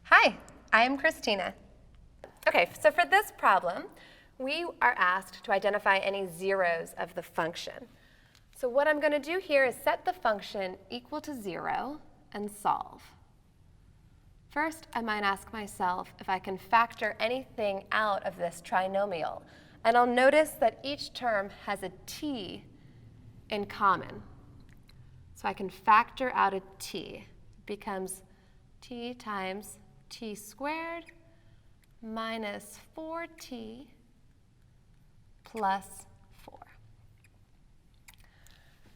Hi, I'm Christina. Okay, so for this problem, we are asked to identify any zeros of the function. So what I'm going to do here is set the function equal to 0 and solve. First, I might ask myself if I can factor anything out of this trinomial. And I'll notice that each term has a t in common. So I can factor out a t. It becomes t times t squared minus 4t plus 4.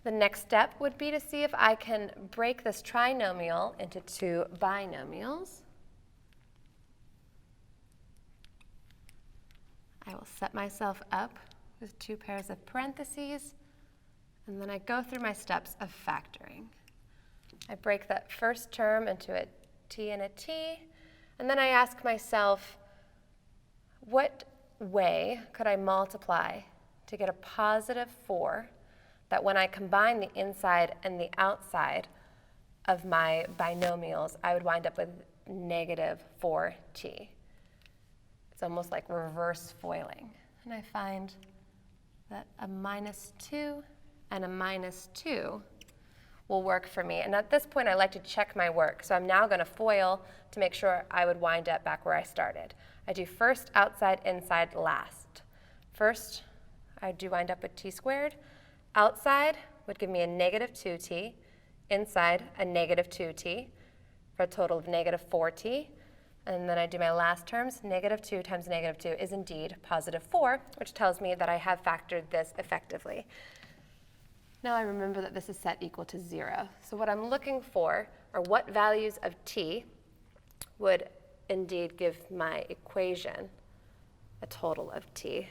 The next step would be to see if I can break this trinomial into two binomials. I will set myself up with two pairs of parentheses, and then I go through my steps of factoring. I break that first term into a t and a t, and then I ask myself, what way could I multiply to get a positive 4 that when I combine the inside and the outside of my binomials, I would wind up with negative 4t. It's almost like reverse foiling. And I find that a minus 2 and a minus 2 will work for me. And at this point, I like to check my work. So I'm now going to FOIL to make sure I would wind up back where I started. I do first, outside, inside, last. First, I do wind up with t squared. Outside would give me a negative 2t. Inside, a negative 2t for a total of negative 4t. And then I do my last terms. Negative 2 times negative 2 is indeed positive 4, which tells me that I have factored this effectively. Now I remember that this is set equal to 0. So what I'm looking for are what values of t would indeed give my equation a total of t.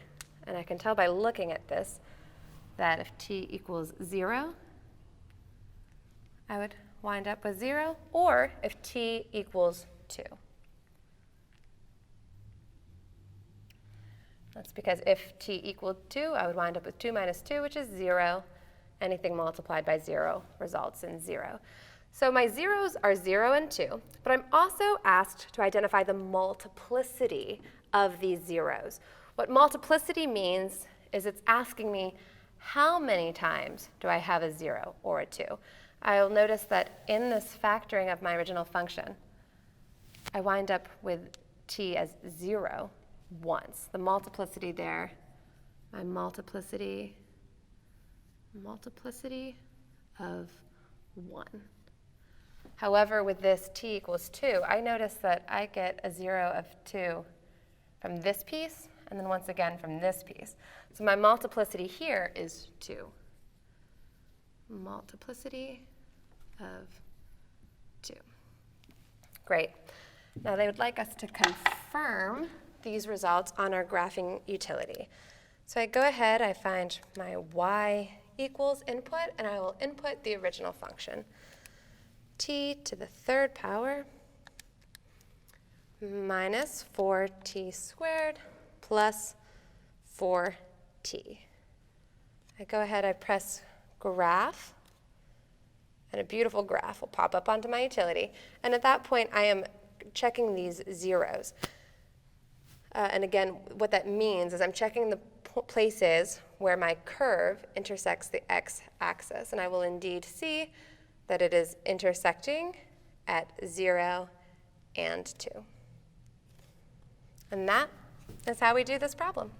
And I can tell by looking at this that if t equals 0, I would wind up with 0, or if t equals 2. That's because if t equaled 2, I would wind up with 2 minus 2, which is 0. Anything multiplied by 0 results in 0. So my zeros are 0 and 2, but I'm also asked to identify the multiplicity of these zeros. What multiplicity means is it's asking me how many times do I have a 0 or a 2. I'll notice that in this factoring of my original function, I wind up with t as 0 once. The multiplicity there, my multiplicity of 1. However, with this t equals 2, I notice that I get a 0 of 2 from this piece, and then once again from this piece. So my multiplicity here is 2. Multiplicity of 2. Great. Now they would like us to confirm these results on our graphing utility. So I go ahead, I find my y equals input, and I will input the original function. T to the third power minus 4t squared plus 4t. I go ahead, I press graph, and a beautiful graph will pop up onto my utility. And at that point, I am checking these zeros. And again, what that means is I'm checking the places where my curve intersects the x-axis. And I will indeed see that it is intersecting at 0 and 2. And that is how we do this problem.